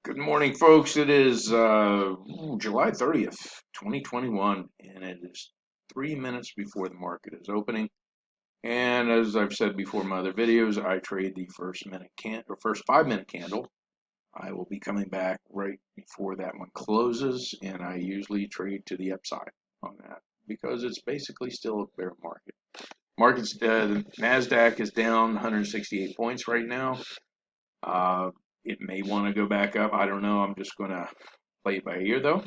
Good morning, folks. It is July 30th, 2021, and it is 3 minutes before the market is opening. And as I've said before in my other videos, I trade the first 5 minute candle. I will be coming back right before that one closes, and I usually trade to the upside on that because it's basically still a bear market. The Nasdaq is down 168 points right now. It may want to go back up. I don't know. I'm just going to play it by ear though,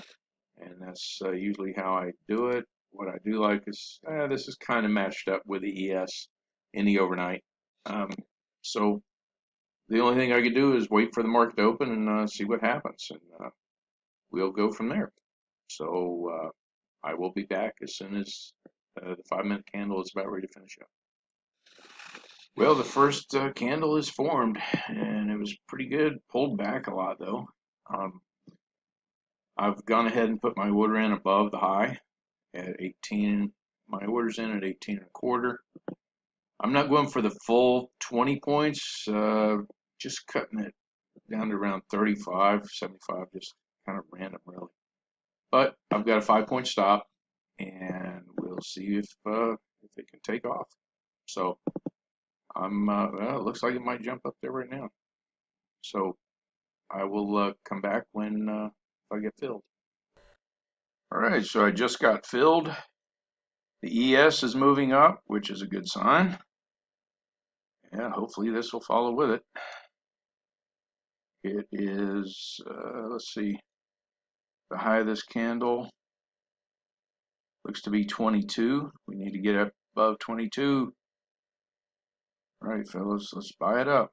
and that's usually how I do it. What I do like is this is kind of matched up with the ES in the overnight. Um, so the only thing I could do is wait for the market to open and see what happens, and we'll go from there. So I will be back as soon as the 5 minute candle is about ready to finish up. Well, the first candle is formed, and it was pretty good. Pulled back a lot though. Um, I've gone ahead and put my order in above the high at 18. My order's in at 18 and a quarter. I'm not going for the full 20 points, just cutting it down to around 35, 75, just kind of random really. But I've got a 5 point stop, and we'll see if it can take off. So well, it looks like it might jump up there right now. So I will come back when I get filled. All right, so I just got filled. The ES is moving up, which is a good sign. Yeah, hopefully this will follow with it. It is, let's see, the high of this candle looks to be 22. We need to get up above 22. All right, fellas, let's buy it up.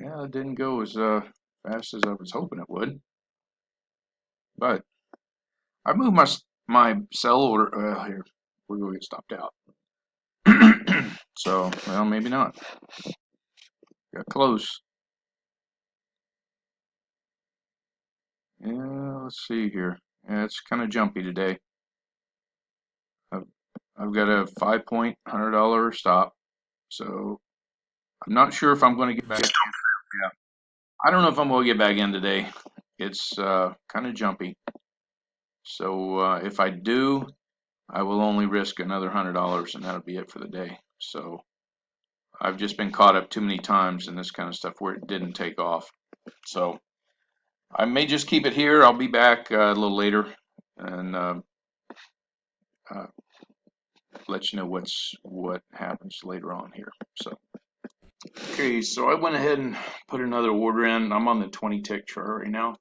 Yeah, it didn't go as fast as I was hoping it would, but I moved my sell order. Here, we're going to get stopped out. So, well, maybe not. Got close. Yeah, let's see here. Yeah, it's kind of jumpy today. I've got a 5 point $100 stop, so I'm not sure if I'm going to get back. Yeah, I don't know if I'm going to get back in today. It's kind of jumpy, so if I do, I will only risk another $100, and that'll be it for the day. So I've just been caught up too many times in this kind of stuff where it didn't take off. So I may just keep it here. I'll be back a little later and uh, let you know what happens later on here. So. Okay, so I went ahead and put another order in. I'm on the 20 tick chart right now.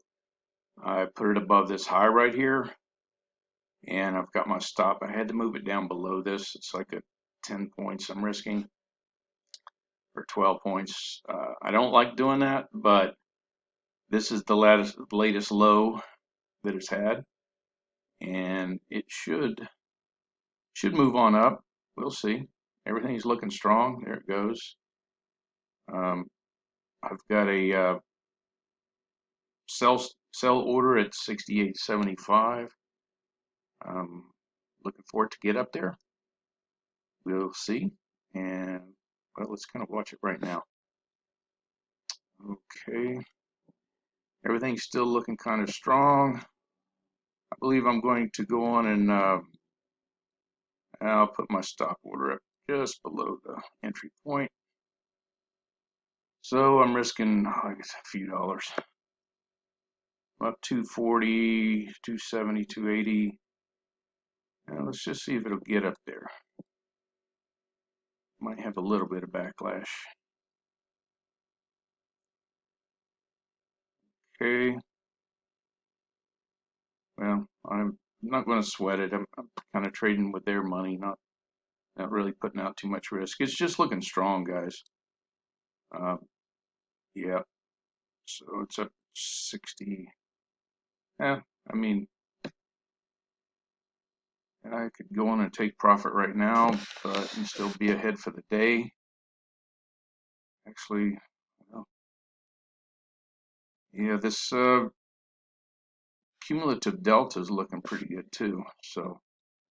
I put it above this high right here, and I've got my stop. I had to move it down below this. It's like a 10 points I'm risking, or 12 points. I don't like doing that, but this is the latest low that it's had, and it should move on up. We'll see. Everything's looking strong. There it goes. I've got a sell order at 68.75. Looking for it to get up there. We'll see. And well, let's kind of watch it right now. Okay. Everything's still looking kind of strong. I believe I'm going to go on and I'll put my stop order up just below the entry point. So I'm risking, I guess, a few dollars. About 240, 270, 280. Now let's just see if it'll get up there. Might have a little bit of backlash. Okay. Well, I'm not going to sweat it. I'm kind of trading with their money, not really putting out too much risk. It's just looking strong, guys. Yeah. So it's up 60. Yeah, I mean, I could go on and take profit right now, but and still be ahead for the day. Actually, well, yeah, this cumulative delta is looking pretty good too. So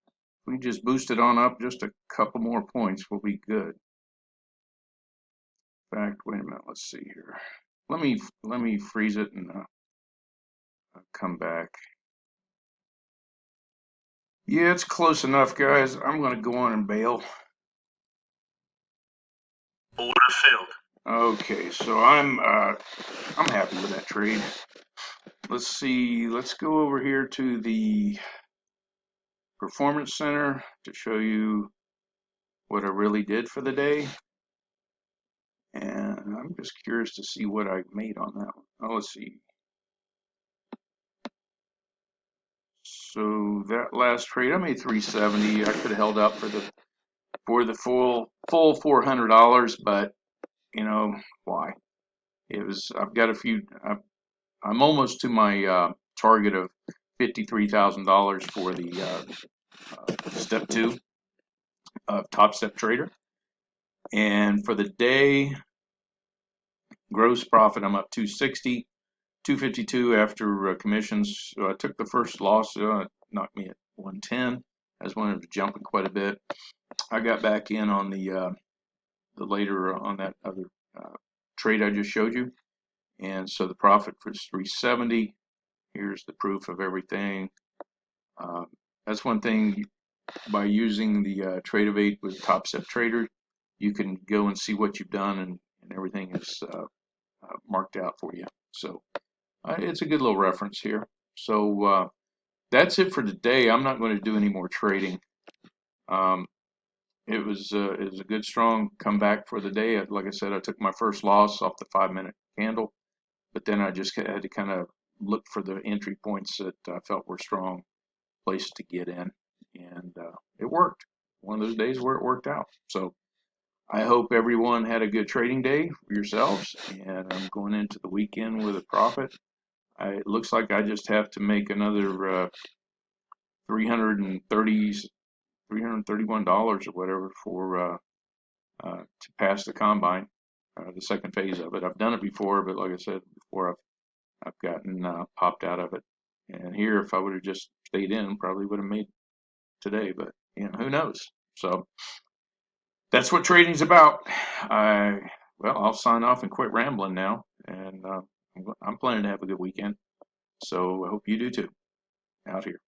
if we just boost it on up just a couple more points, we'll be good. fact, wait a minute, let's see here. Let me freeze it and come back. Yeah, it's close enough, guys. I'm going to go on and bail. Order filled. Okay, so I'm happy with that trade. Let's see. Let's go over here to the Performance Center to show you what I really did for the day. And I'm just curious to see what I made on that one. Oh, let's see. So that last trade, I made 370. I could have held up for the full $400, but you know why? It was. I've got a few. I'm almost to my target of $53,000 for the step 2 of Top Step Trader, and for the day, gross profit I'm up 260. 252 after commissions. So I took the first loss, it knocked me at 110. I just wanted to jump in quite a bit. I got back in on the later on that other trade I just showed you, and so the profit was 370. Here's the proof of everything. That's one thing, by using the Trade-of-8 with Top Step Trader, you can go and see what you've done, and everything is marked out for you. So it's a good little reference here. So that's it for today. I'm not going to do any more trading. It was a good strong comeback for the day. Like I said, I took my first loss off the 5-minute candle, but then I just had to kind of look for the entry points that I felt were strong places to get in, and it worked. One of those days where it worked out. So I hope everyone had a good trading day for yourselves, and I'm going into the weekend with a profit. It looks like I just have to make another 330 $331 or whatever for to pass the combine, the second phase of it. I've done it before, but like I said before, I've gotten popped out of it. And here, if I would have just stayed in, probably would have made today. But you know, who knows? So that's what trading's about. I'll sign off and quit rambling now, and I'm planning to have a good weekend. So I hope you do too. Out here.